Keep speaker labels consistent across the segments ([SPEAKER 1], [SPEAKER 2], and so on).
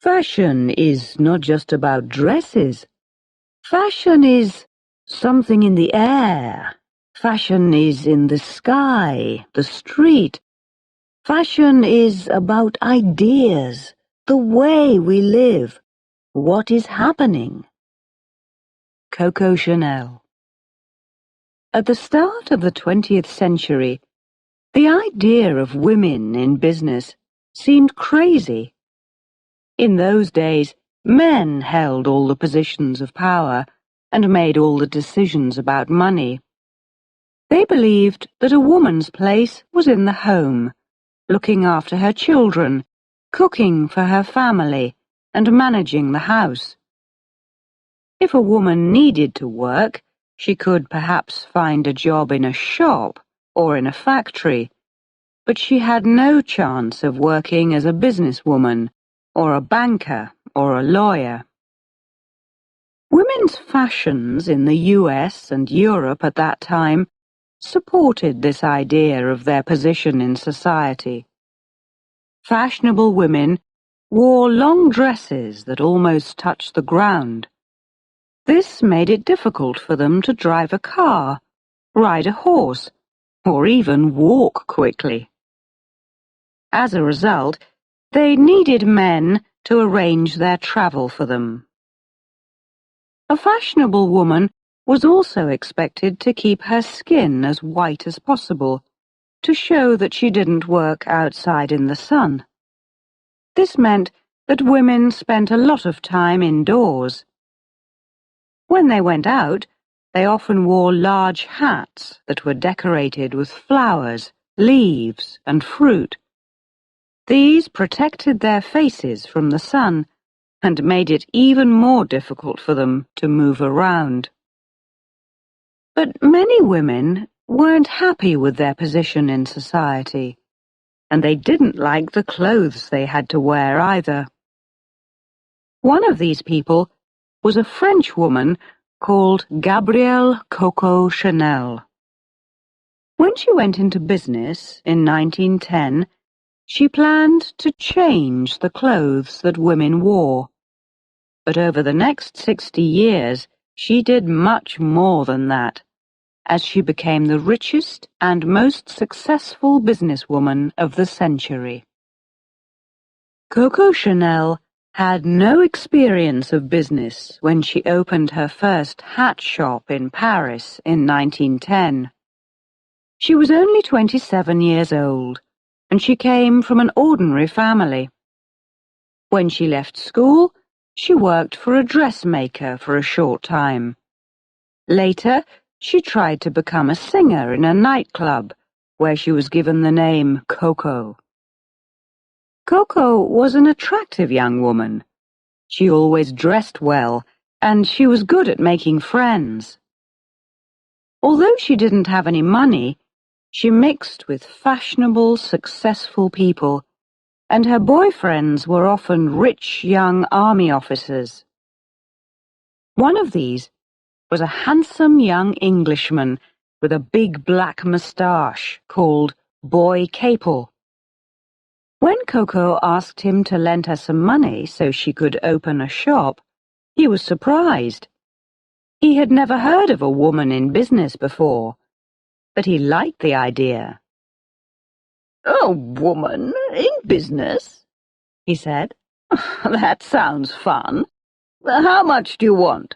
[SPEAKER 1] Fashion is not just about dresses. Fashion is something in the air. Fashion is in the sky, the street. Fashion is about ideas, the way we live, what is happening. Coco Chanel. At the start of the 20th century, the idea of women in business seemed crazy. In those days, men held all the positions of power and made all the decisions about money. They believed that a woman's place was in the home, looking after her children, cooking for her family, and managing the house. If a woman needed to work, she could perhaps find a job in a shop or in a factory, but she had no chance of working as a businesswoman or a banker or a lawyer. Women's fashions in the US and Europe at that time supported this idea of their position in society. Fashionable women wore long dresses that almost touched the ground. This made it difficult for them to drive a car, ride a horse, or even walk quickly. As a result, they needed men to arrange their travel for them. A fashionable woman was also expected to keep her skin as white as possible, to show that she didn't work outside in the sun. This meant that women spent a lot of time indoors. When they went out, they often wore large hats that were decorated with flowers, leaves, and fruit. These protected their faces from the sun and made it even more difficult for them to move around. But many women weren't happy with their position in society, and they didn't like the clothes they had to wear either. One of these people was a French woman called Gabrielle Coco Chanel. When she went into business in 1910, she planned to change the clothes that women wore. But over the next 60 years, she did much more than that, as she became the richest and most successful businesswoman of the century. Coco Chanel had no experience of business when she opened her first hat shop in Paris in 1910. She was only 27 years old, and she came from an ordinary family. When she left school, she worked for a dressmaker for a short time. Later, she tried to become a singer in a nightclub, where she was given the name Coco. Coco was an attractive young woman. She always dressed well, and she was good at making friends. Although she didn't have any money, she mixed with fashionable, successful people, and her boyfriends were often rich young army officers. One of these was a handsome young Englishman with a big black moustache called Boy Capel. When Coco asked him to lend her some money so she could open a shop, he was surprised. He had never heard of a woman in business before, but he liked the idea. "A woman in business?" he said. "That sounds fun. How much do you want?"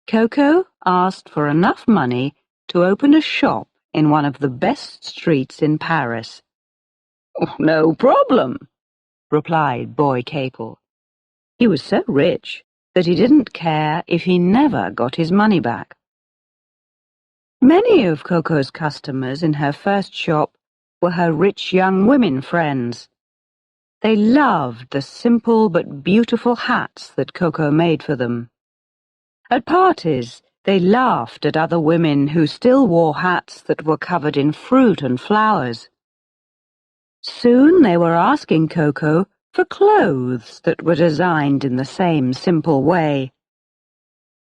[SPEAKER 1] Coco asked for enough money to open a shop in one of the best streets in Paris. "No problem," replied Boy Capel. He was so rich that he didn't care if he never got his money back. Many of Coco's customers in her first shop were her rich young women friends. They loved the simple but beautiful hats that Coco made for them. At parties, they laughed at other women who still wore hats that were covered in fruit and flowers. Soon they were asking Coco for clothes that were designed in the same simple way.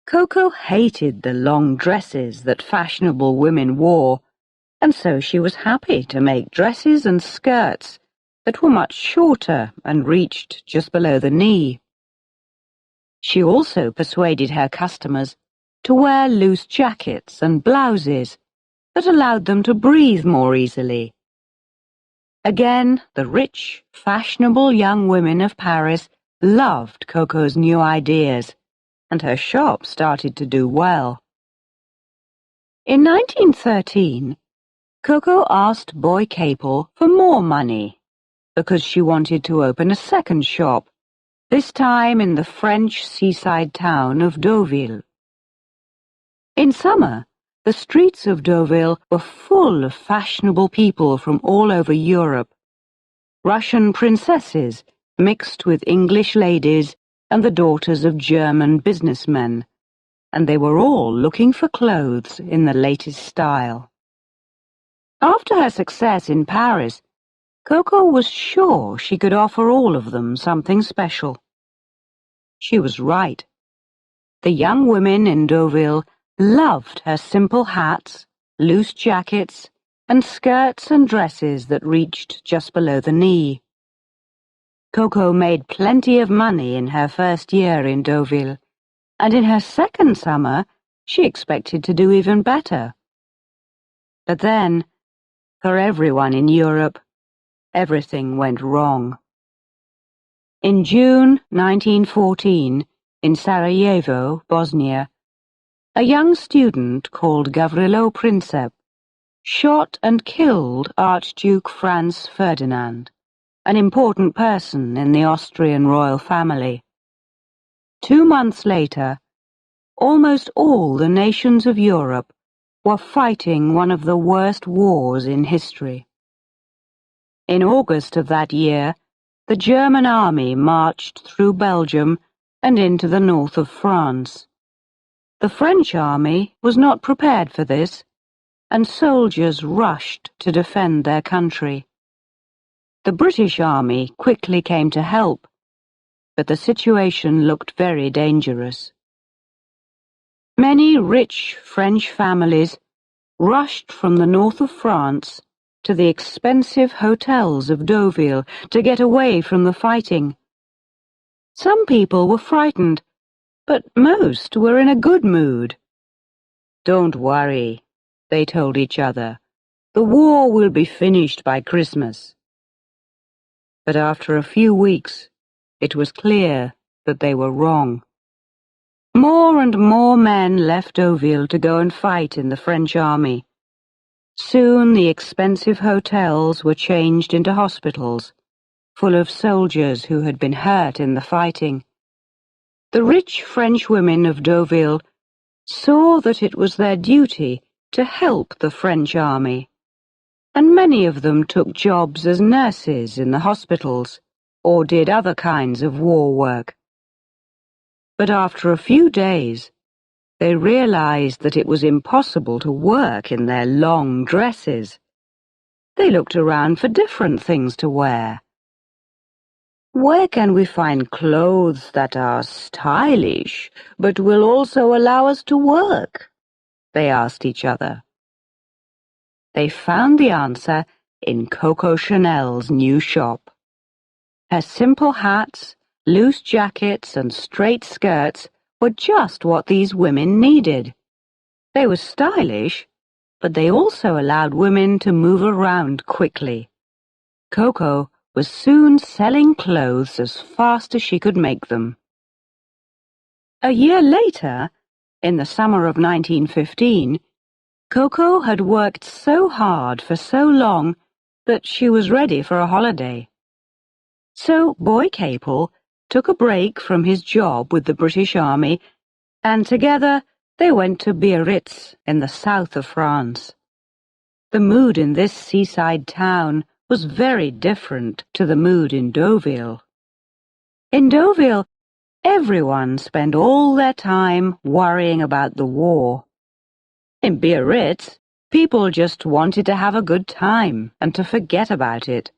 [SPEAKER 1] Coco hated the long dresses that fashionable women wore, and so she was happy to make dresses and skirts that were much shorter and reached just below the knee. She also persuaded her customers to wear loose jackets and blouses that allowed them to breathe more easily. Again, the rich, fashionable young women of Paris loved Coco's new ideas, and her shop started to do well. In 1913, Coco asked Boy Capel for more money because she wanted to open a second shop, this time in the French seaside town of Deauville. In summer, the streets of Deauville were full of fashionable people from all over Europe. Russian princesses mixed with English ladies and the daughters of German businessmen, and they were all looking for clothes in the latest style. After her success in Paris, Coco was sure she could offer all of them something special. She was right. The young women in Deauville loved her simple hats, loose jackets, and skirts and dresses that reached just below the knee. Coco made plenty of money in her first year in Deauville, and in her second summer she expected to do even better. But then, for everyone in Europe, everything went wrong. In June 1914, in Sarajevo, Bosnia, a young student called Gavrilo Princip shot and killed Archduke Franz Ferdinand, an important person in the Austrian royal family. 2 months later, almost all the nations of Europe were fighting one of the worst wars in history. In August of that year, the German army marched through Belgium and into the north of France. The French army was not prepared for this, and soldiers rushed to defend their country. The British army quickly came to help, but the situation looked very dangerous. Many rich French families rushed from the north of France to the expensive hotels of Deauville to get away from the fighting. Some people were frightened, but most were in a good mood. "Don't worry," they told each other. "The war will be finished by Christmas." But after a few weeks, it was clear that they were wrong. More and more men left Deauville to go and fight in the French army. Soon the expensive hotels were changed into hospitals, full of soldiers who had been hurt in the fighting. The rich French women of Deauville saw that it was their duty to help the French army, and many of them took jobs as nurses in the hospitals or did other kinds of war work. But after a few days, they realized that it was impossible to work in their long dresses. They looked around for different things to wear. "Where can we find clothes that are stylish, but will also allow us to work?" they asked each other. They found the answer in Coco Chanel's new shop. Her simple hats, loose jackets, and straight skirts were just what these women needed. They were stylish, but they also allowed women to move around quickly. Coco was soon selling clothes as fast as she could make them. A year later, in the summer of 1915, Coco had worked so hard for so long that she was ready for a holiday. So Boy Capel took a break from his job with the British Army, and together they went to Biarritz in the south of France. The mood in this seaside town was very different to the mood in Deauville. In Deauville, everyone spent all their time worrying about the war. In Biarritz, people just wanted to have a good time and to forget about it.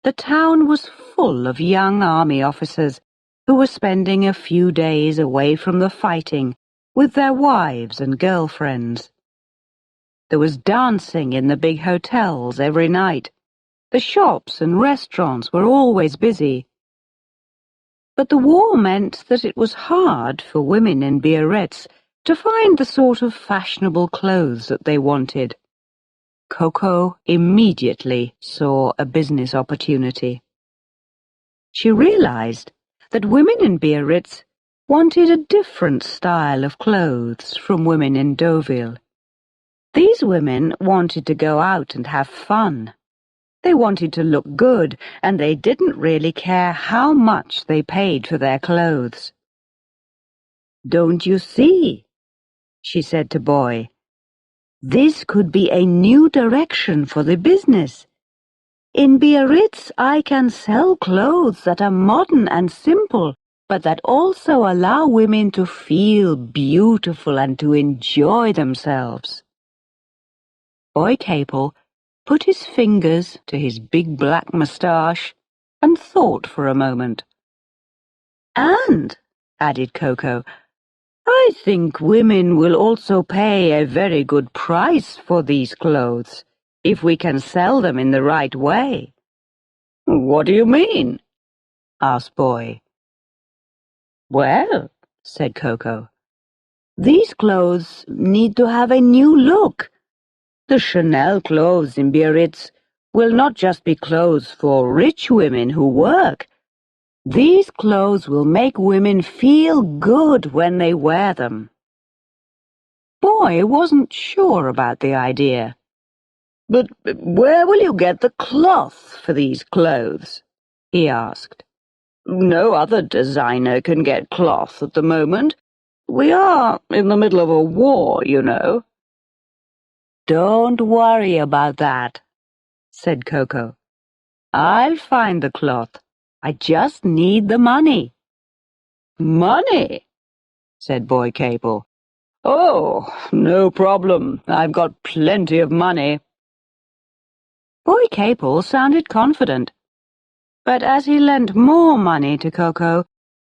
[SPEAKER 1] The town was full of young army officers who were spending a few days away from the fighting with their wives and girlfriends. There was dancing in the big hotels every night. The shops and restaurants were always busy. But the war meant that it was hard for women in Biarritz to find the sort of fashionable clothes that they wanted. Coco immediately saw a business opportunity. She realized that women in Biarritz wanted a different style of clothes from women in Deauville. These women wanted to go out and have fun. They wanted to look good, and they didn't really care how much they paid for their clothes. "Don't you see?" she said to Boy. "This could be a new direction for the business. In Biarritz, I can sell clothes that are modern and simple, but that also allow women to feel beautiful and to enjoy themselves." Boy Capel put his fingers to his big black moustache and thought for a moment. "And," added Coco, "I think women will also pay a very good price for these clothes, if we can sell them in the right way." "What do you mean?" asked Boy. "Well," said Coco, "these clothes need to have a new look. The Chanel clothes in Biarritz will not just be clothes for rich women who work. These clothes will make women feel good when they wear them." Boy wasn't sure about the idea. "But where will you get the cloth for these clothes?" he asked. "No other designer can get cloth at the moment. We are in the middle of a war, you know." "Don't worry about that," said Coco. "I'll find the cloth. I just need the money." "Money?" said Boy Capel. "Oh, no problem. I've got plenty of money." Boy Capel sounded confident, but as he lent more money to Coco,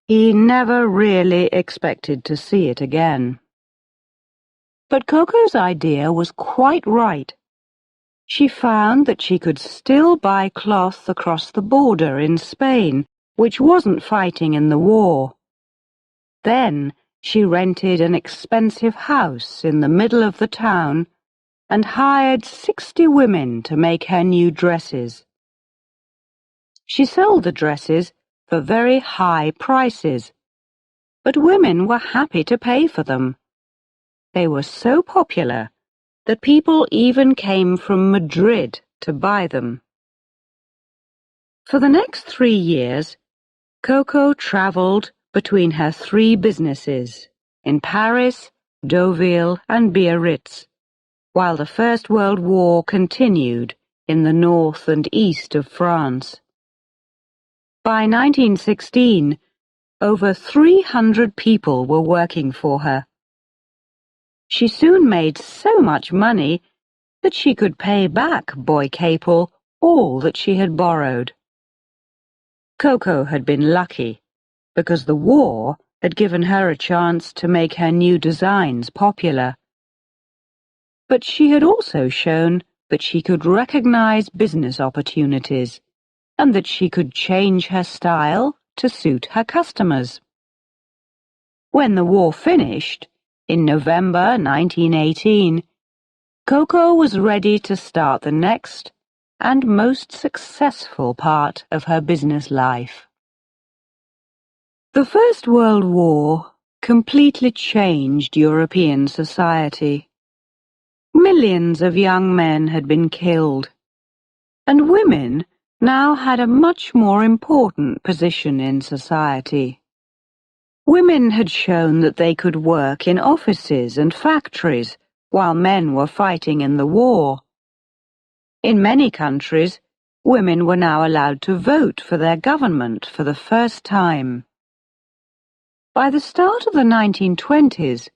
[SPEAKER 1] he never really expected to see it again. But Coco's idea was quite right. She found that she could still buy cloth across the border in Spain, which wasn't fighting in the war. Then she rented an expensive house in the middle of the town and hired 60 women to make her new dresses. She sold the dresses for very high prices, but women were happy to pay for them. They were so popular that people even came from Madrid to buy them. For the next 3 years, Coco traveled between her 3 businesses in Paris, Deauville, and Biarritz, while the First World War continued in the north and east of France. By 1916, over 300 people were working for her. She soon made so much money that she could pay back Boy Capel all that she had borrowed. Coco had been lucky because the war had given her a chance to make her new designs popular. But she had also shown that she could recognize business opportunities and that she could change her style to suit her customers. When the war finished, in November 1918, Coco was ready to start the next and most successful part of her business life. The First World War completely changed European society. Millions of young men had been killed, and women now had a much more important position in society. Women had shown that they could work in offices and factories while men were fighting in the war. In many countries, women were now allowed to vote for their government for the first time. By the start of the 1920s,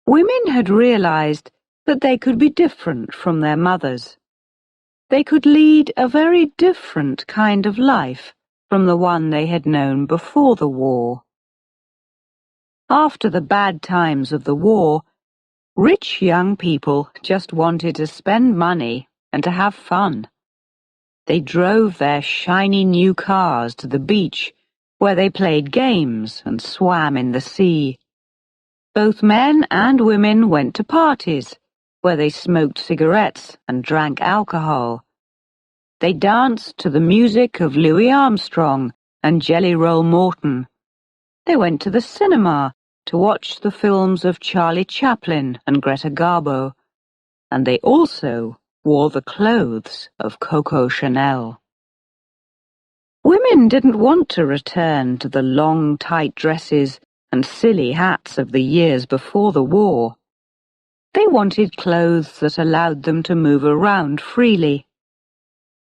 [SPEAKER 1] women had realized that they could be different from their mothers. They could lead a very different kind of life from the one they had known before the war. After the bad times of the war, rich young people just wanted to spend money and to have fun. They drove their shiny new cars to the beach, where they played games and swam in the sea. Both men and women went to parties, where they smoked cigarettes and drank alcohol. They danced to the music of Louis Armstrong and Jelly Roll Morton. They went to the cinema to watch the films of Charlie Chaplin and Greta Garbo, and they also wore the clothes of Coco Chanel. Women didn't want to return to the long, tight dresses and silly hats of the years before the war. They wanted clothes that allowed them to move around freely.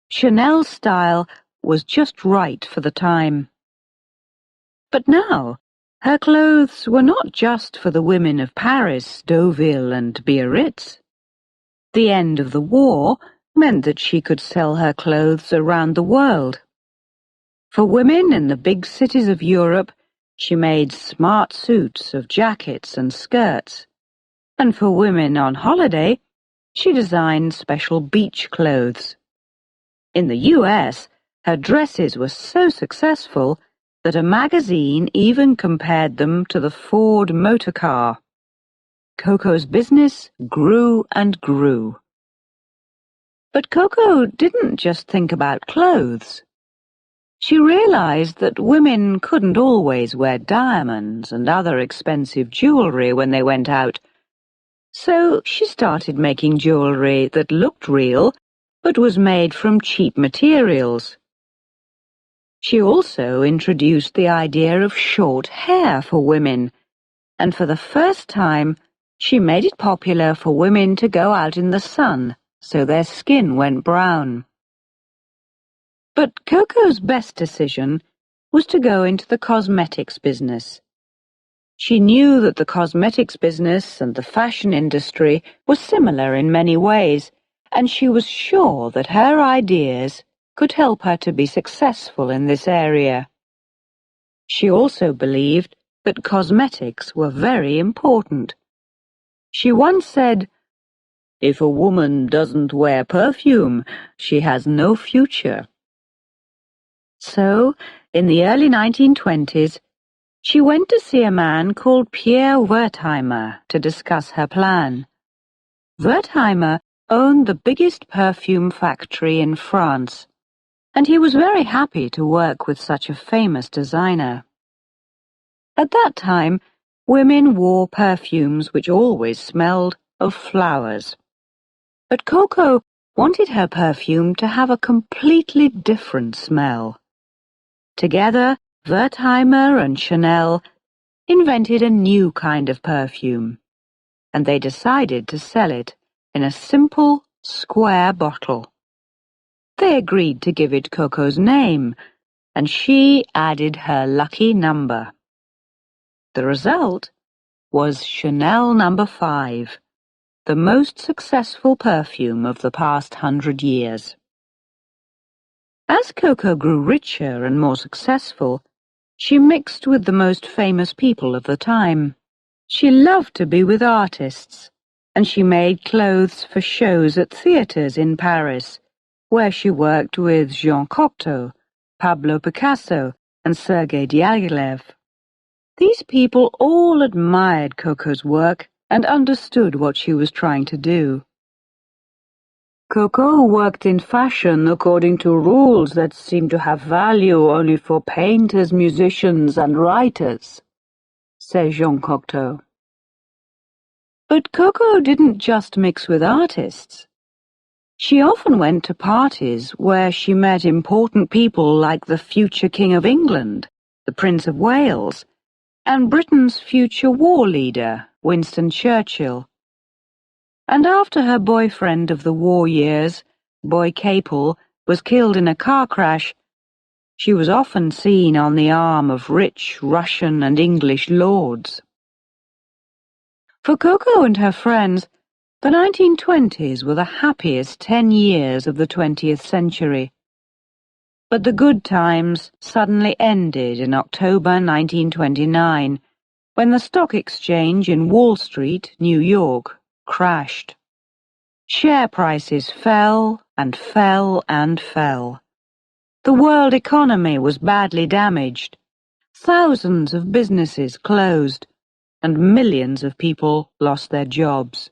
[SPEAKER 1] Chanel's style was just right for the time. But now, her clothes were not just for the women of Paris, Deauville, and Biarritz. The end of the war meant that she could sell her clothes around the world. For women in the big cities of Europe, she made smart suits of jackets and skirts. And for women on holiday, she designed special beach clothes. In the US, her dresses were so successful that a magazine even compared them to the Ford motor car. Coco's business grew and grew. But Coco didn't just think about clothes. She realized that women couldn't always wear diamonds and other expensive jewelry when they went out. So she started making jewelry that looked real, but was made from cheap materials. She also introduced the idea of short hair for women, and for the first time, she made it popular for women to go out in the sun so their skin went brown. But Coco's best decision was to go into the cosmetics business. She knew that the cosmetics business and the fashion industry were similar in many ways, and she was sure that her ideas could help her to be successful in this area. She also believed that cosmetics were very important. She once said, "If a woman doesn't wear perfume, she has no future." So, in the early 1920s, she went to see a man called Pierre Wertheimer to discuss her plan. Wertheimer owned the biggest perfume factory in France, and he was very happy to work with such a famous designer. At that time, women wore perfumes which always smelled of flowers. But Coco wanted her perfume to have a completely different smell. Together, Wertheimer and Chanel invented a new kind of perfume, and they decided to sell it in a simple, square bottle. They agreed to give it Coco's name, and she added her lucky number. The result was Chanel No. 5, the most successful perfume of the past 100 years. As Coco grew richer and more successful, she mixed with the most famous people of the time. She loved to be with artists, and she made clothes for shows at theatres in Paris, where she worked with Jean Cocteau, Pablo Picasso, and Sergei Diaghilev. These people all admired Coco's work and understood what she was trying to do. Coco worked in fashion according to rules that seemed to have value only for painters, musicians, and writers, said Jean Cocteau. But Coco didn't just mix with artists. She often went to parties where she met important people like the future King of England, the Prince of Wales, and Britain's future war leader, Winston Churchill. And after her boyfriend of the war years, Boy Capel, was killed in a car crash, she was often seen on the arm of rich Russian and English lords. For Coco and her friends, the 1920s were the happiest 10 years of the 20th century. But the good times suddenly ended in October 1929, when the stock exchange in Wall Street, New York, crashed. Share prices fell and fell and fell. The world economy was badly damaged. Thousands of businesses closed, and millions of people lost their jobs.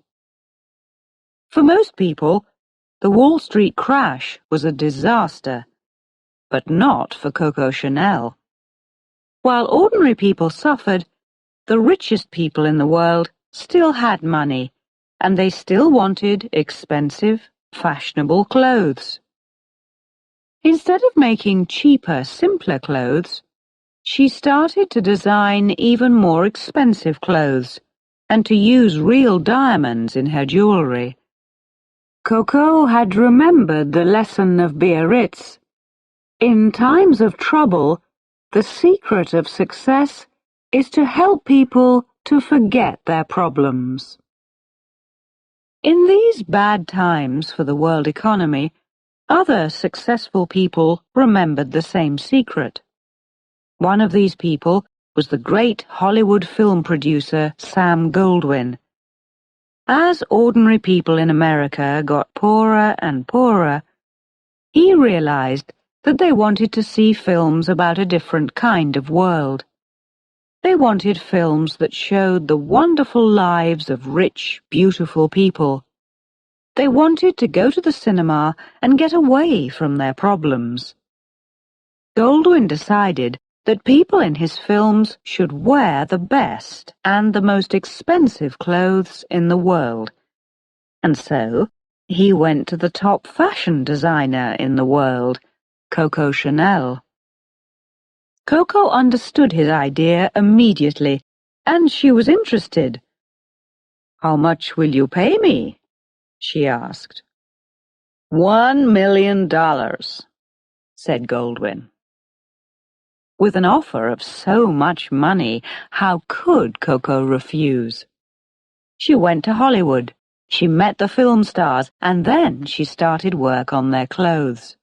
[SPEAKER 1] For most people, the Wall Street crash was a disaster, but not for Coco Chanel. While ordinary people suffered, the richest people in the world still had money, and they still wanted expensive, fashionable clothes. Instead of making cheaper, simpler clothes, she started to design even more expensive clothes and to use real diamonds in her jewelry. Coco had remembered the lesson of Biarritz. In times of trouble, the secret of success is to help people to forget their problems. In these bad times for the world economy, other successful people remembered the same secret. One of these people was the great Hollywood film producer Sam Goldwyn. As ordinary people in America got poorer and poorer, he realized that they wanted to see films about a different kind of world. They wanted films that showed the wonderful lives of rich, beautiful people. They wanted to go to the cinema and get away from their problems. Goldwyn decided that people in his films should wear the best and the most expensive clothes in the world. And so, he went to the top fashion designer in the world, Coco Chanel. Coco understood his idea immediately, and she was interested. "How much will you pay me?" she asked. $1 million, said Goldwyn. With an offer of so much money, how could Coco refuse? She went to Hollywood, she met the film stars, and then she started work on their clothes.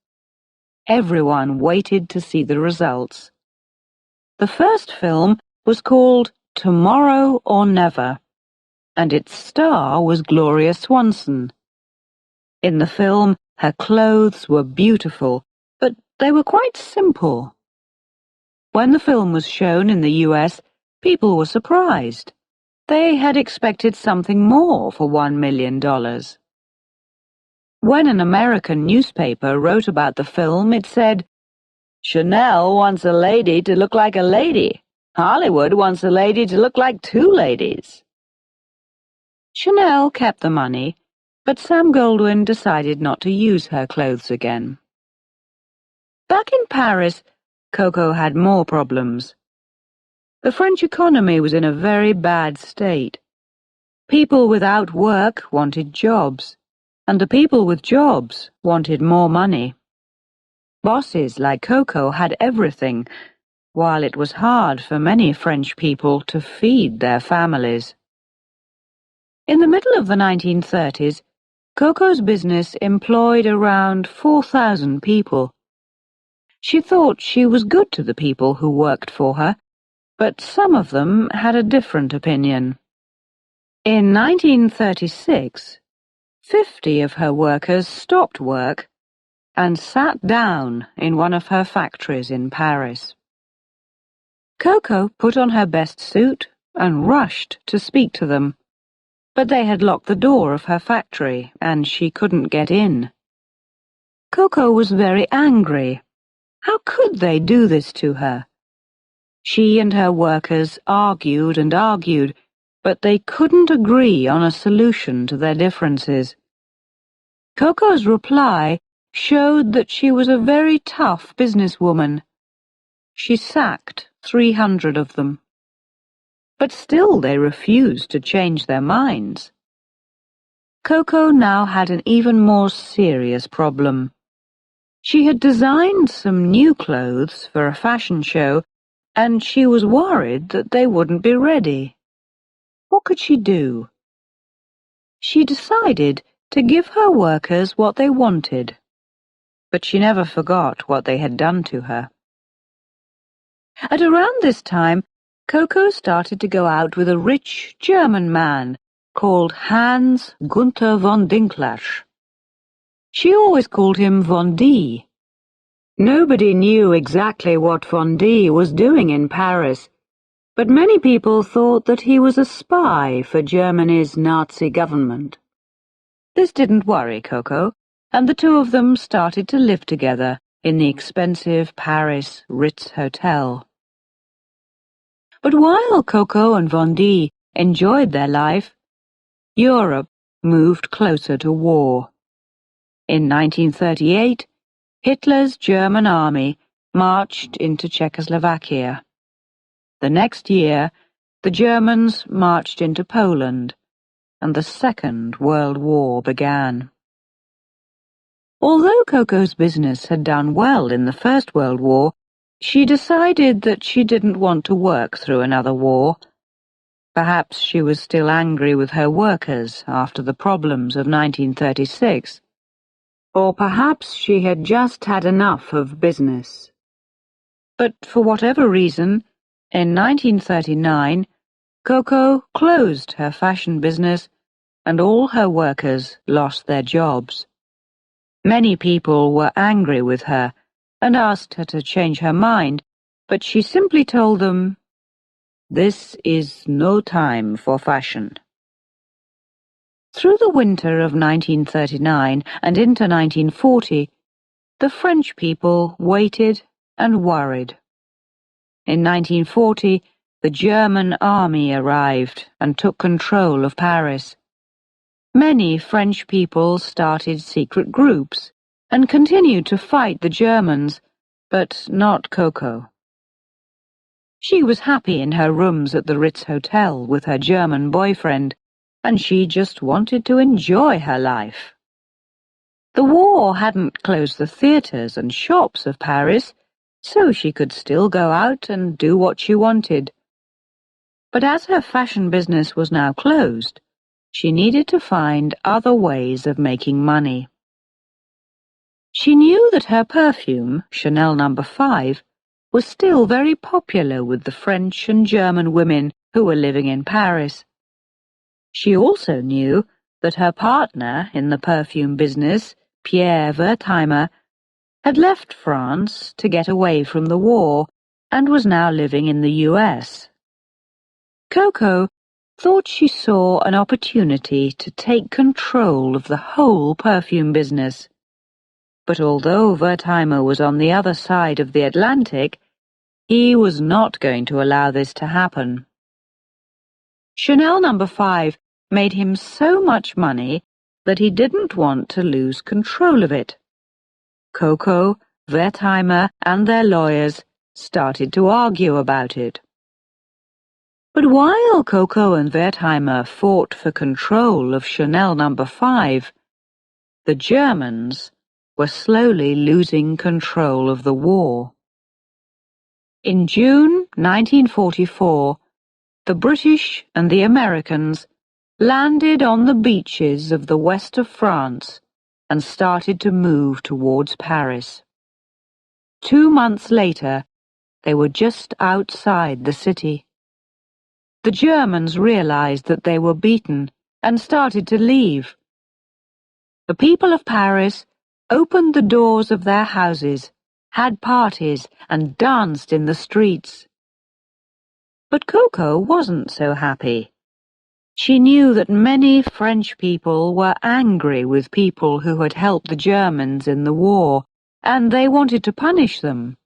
[SPEAKER 1] Everyone waited to see the results. The first film was called Tomorrow or Never, and its star was Gloria Swanson. In the film, her clothes were beautiful, but they were quite simple. When the film was shown in the US, people were surprised. They had expected something more for $1 million. When an American newspaper wrote about the film, it said, "Chanel wants a lady to look like a lady. Hollywood wants a lady to look like two ladies." Chanel kept the money, but Sam Goldwyn decided not to use her clothes again. Back in Paris, Coco had more problems. The French economy was in a very bad state. People without work wanted jobs, and the people with jobs wanted more money. Bosses like Coco had everything, while it was hard for many French people to feed their families. In the middle of the 1930s, Coco's business employed around 4,000 people. She thought she was good to the people who worked for her, but some of them had a different opinion. In 1936, 50 of her workers stopped work and sat down in one of her factories in Paris. Coco put on her best suit and rushed to speak to them, but they had locked the door of her factory and she couldn't get in. Coco was very angry. How could they do this to her? She and her workers argued and argued, but they couldn't agree on a solution to their differences. Coco's reply showed that she was a very tough businesswoman. She sacked 300 of them. But still they refused to change their minds. Coco now had an even more serious problem. She had designed some new clothes for a fashion show, and she was worried that they wouldn't be ready. What could she do? She decided to give her workers what they wanted, but she never forgot what they had done to her. At around this time, Coco started to go out with a rich German man called Hans Gunther von Dinklage. She always called him Von D. Nobody knew exactly what Von D was doing in Paris, but many people thought that he was a spy for Germany's Nazi government. This didn't worry Coco, and the two of them started to live together in the expensive Paris Ritz Hotel. But while Coco and Von D enjoyed their life, Europe moved closer to war. In 1938, Hitler's German army marched into Czechoslovakia. The next year, the Germans marched into Poland, and the Second World War began. Although Coco's business had done well in the First World War, she decided that she didn't want to work through another war. Perhaps she was still angry with her workers after the problems of 1936. Or perhaps she had just had enough of business. But for whatever reason, in 1939, Coco closed her fashion business and all her workers lost their jobs. Many people were angry with her and asked her to change her mind, but she simply told them, "This is no time for fashion." Through the winter of 1939 and into 1940, the French people waited and worried. In 1940, the German army arrived and took control of Paris. Many French people started secret groups and continued to fight the Germans, but not Coco. She was happy in her rooms at the Ritz Hotel with her German boyfriend, and she just wanted to enjoy her life. The war hadn't closed the theatres and shops of Paris, so she could still go out and do what she wanted. But as her fashion business was now closed, she needed to find other ways of making money. She knew that her perfume, Chanel No. 5, was still very popular with the French and German women who were living in Paris. She also knew that her partner in the perfume business, Pierre Wertheimer, had left France to get away from the war and was now living in the US. Coco thought she saw an opportunity to take control of the whole perfume business. But although Wertheimer was on the other side of the Atlantic, he was not going to allow this to happen. Chanel No. 5 made him so much money that he didn't want to lose control of it. Coco, Wertheimer, and their lawyers started to argue about it. But while Coco and Wertheimer fought for control of Chanel No. 5, the Germans were slowly losing control of the war. In June 1944, the British and the Americans landed on the beaches of the west of France and started to move towards Paris. 2 months later, they were just outside the city. The Germans realized that they were beaten and started to leave. The people of Paris opened the doors of their houses, had parties, and danced in the streets. But Coco wasn't so happy. She knew that many French people were angry with people who had helped the Germans in the war, and they wanted to punish them.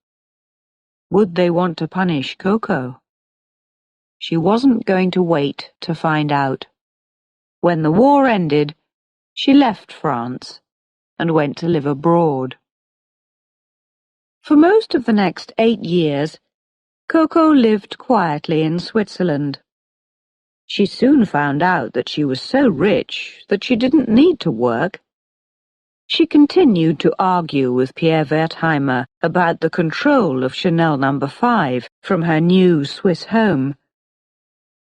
[SPEAKER 1] Would they want to punish Coco? She wasn't going to wait to find out. When the war ended, she left France and went to live abroad. For most of the next 8 years, Coco lived quietly in Switzerland. She soon found out that she was so rich that she didn't need to work. She continued to argue with Pierre Wertheimer about the control of Chanel No. 5 from her new Swiss home.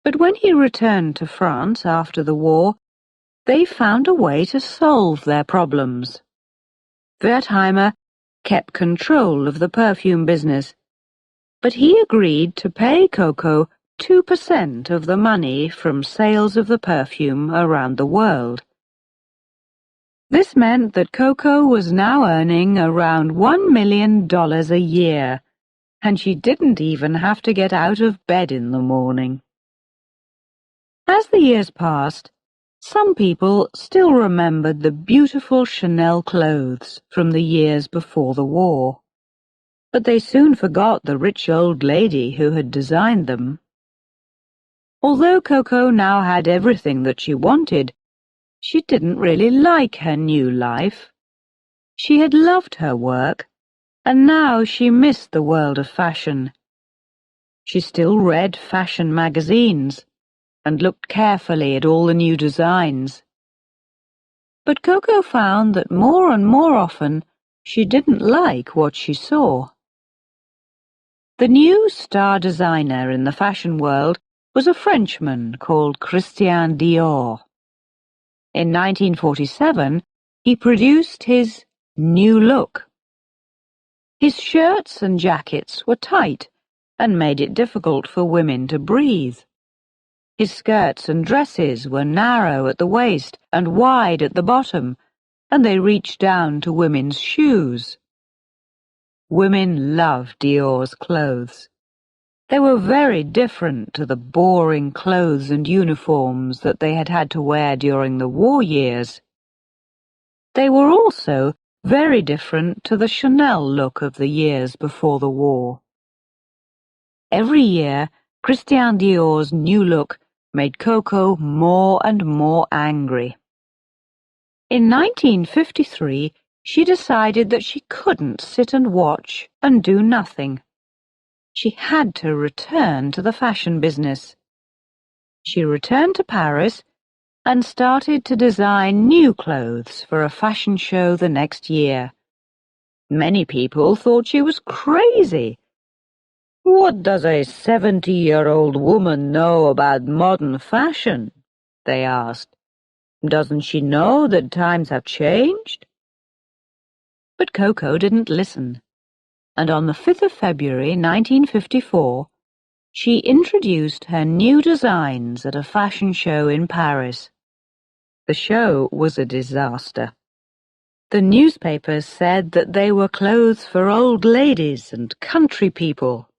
[SPEAKER 1] But when he returned to France after the war, they found a way to solve their problems. Wertheimer kept control of the perfume business, but he agreed to pay Coco 2% of the money from sales of the perfume around the world. This meant that Coco was now earning around $1 million a year, and she didn't even have to get out of bed in the morning. As the years passed, some people still remembered the beautiful Chanel clothes from the years before the war, but they soon forgot the rich old lady who had designed them. Although Coco now had everything that she wanted, she didn't really like her new life. She had loved her work, and now she missed the world of fashion. She still read fashion magazines and looked carefully at all the new designs. But Coco found that more and more often she didn't like what she saw. The new star designer in the fashion world was a Frenchman called Christian Dior. In 1947, he produced his new look. His shirts and jackets were tight and made it difficult for women to breathe. His skirts and dresses were narrow at the waist and wide at the bottom, and they reached down to women's shoes. Women loved Dior's clothes. They were very different to the boring clothes and uniforms that they had had to wear during the war years. They were also very different to the Chanel look of the years before the war. Every year, Christian Dior's new look made Coco more and more angry. In 1953, she decided that she couldn't sit and watch and do nothing. She had to return to the fashion business. She returned to Paris and started to design new clothes for a fashion show the next year. Many people thought she was crazy. "What does a 70-year-old woman know about modern fashion?" they asked. "Doesn't she know that times have changed?" But Coco didn't listen, and on the 5th of February 1954, she introduced her new designs at a fashion show in Paris. The show was a disaster. The newspapers said that they were clothes for old ladies and country people.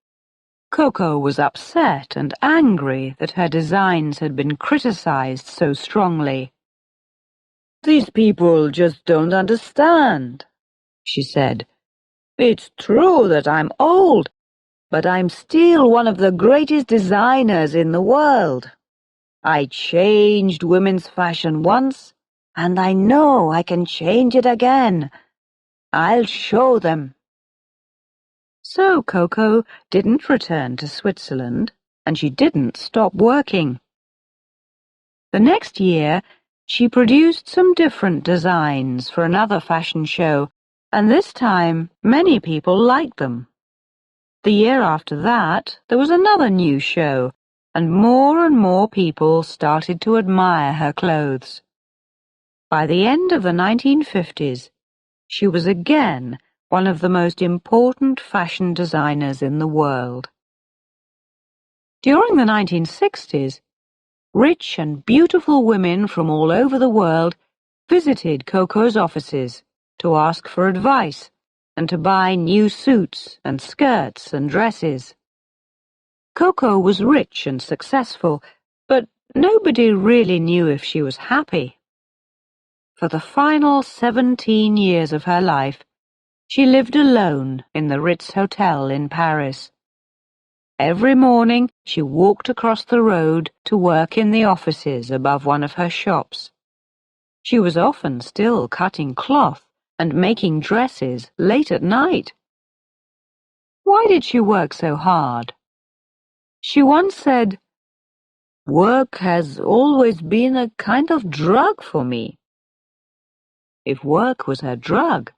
[SPEAKER 1] Coco was upset and angry that her designs had been criticized so strongly. "These people just don't understand," she said. "It's true that I'm old, but I'm still one of the greatest designers in the world. I changed women's fashion once, and I know I can change it again. I'll show them." So Coco didn't return to Switzerland, and she didn't stop working. The next year, she produced some different designs for another fashion show, and this time many people liked them. The year after that, there was another new show, and more people started to admire her clothes. By the end of the 1950s, she was again one of the most important fashion designers in the world. During the 1960s, rich and beautiful women from all over the world visited Coco's offices to ask for advice and to buy new suits and skirts and dresses. Coco was rich and successful, but nobody really knew if she was happy. For the final 17 years of her life, she lived alone in the Ritz Hotel in Paris. Every morning she walked across the road to work in the offices above one of her shops. She was often still cutting cloth and making dresses late at night. Why did she work so hard? She once said, "Work has always been a kind of drug for me." If work was her drug,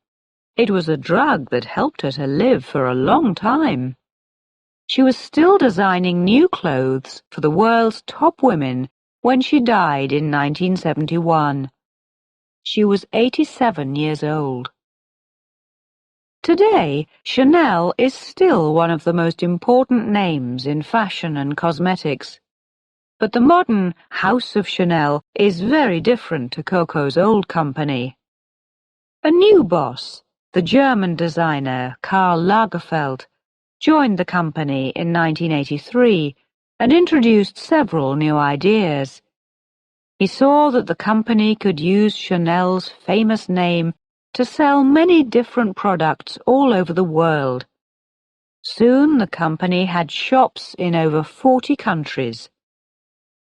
[SPEAKER 1] it was a drug that helped her to live for a long time. She was still designing new clothes for the world's top women when she died in 1971. She was 87 years old. Today, Chanel is still one of the most important names in fashion and cosmetics. But the modern House of Chanel is very different to Coco's old company. A new boss, the German designer Karl Lagerfeld, joined the company in 1983 and introduced several new ideas. He saw that the company could use Chanel's famous name to sell many different products all over the world. Soon the company had shops in over 40 countries.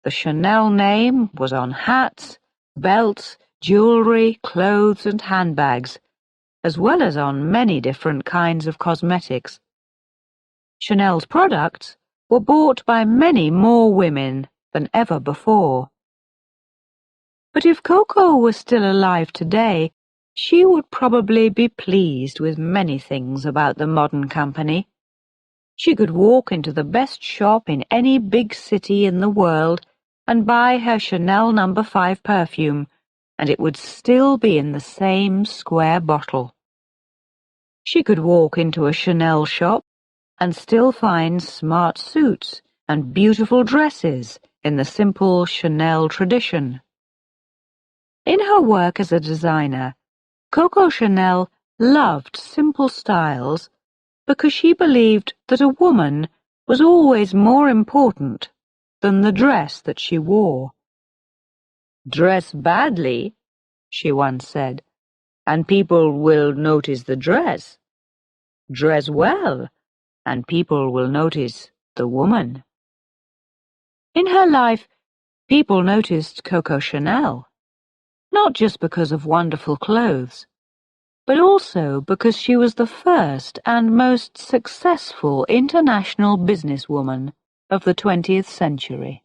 [SPEAKER 1] The Chanel name was on hats, belts, jewelry, clothes and handbags, as well as on many different kinds of cosmetics. Chanel's products were bought by many more women than ever before. But if Coco was still alive today, she would probably be pleased with many things about the modern company. She could walk into the best shop in any big city in the world and buy her Chanel No. 5 perfume, and it would still be in the same square bottle. She could walk into a Chanel shop and still find smart suits and beautiful dresses in the simple Chanel tradition. In her work as a designer, Coco Chanel loved simple styles because she believed that a woman was always more important than the dress that she wore. "Dress badly," she once said, "and people will notice the dress. Dress well, and people will notice the woman." In her life, people noticed Coco Chanel, not just because of wonderful clothes, but also because she was the first and most successful international businesswoman of the 20th century.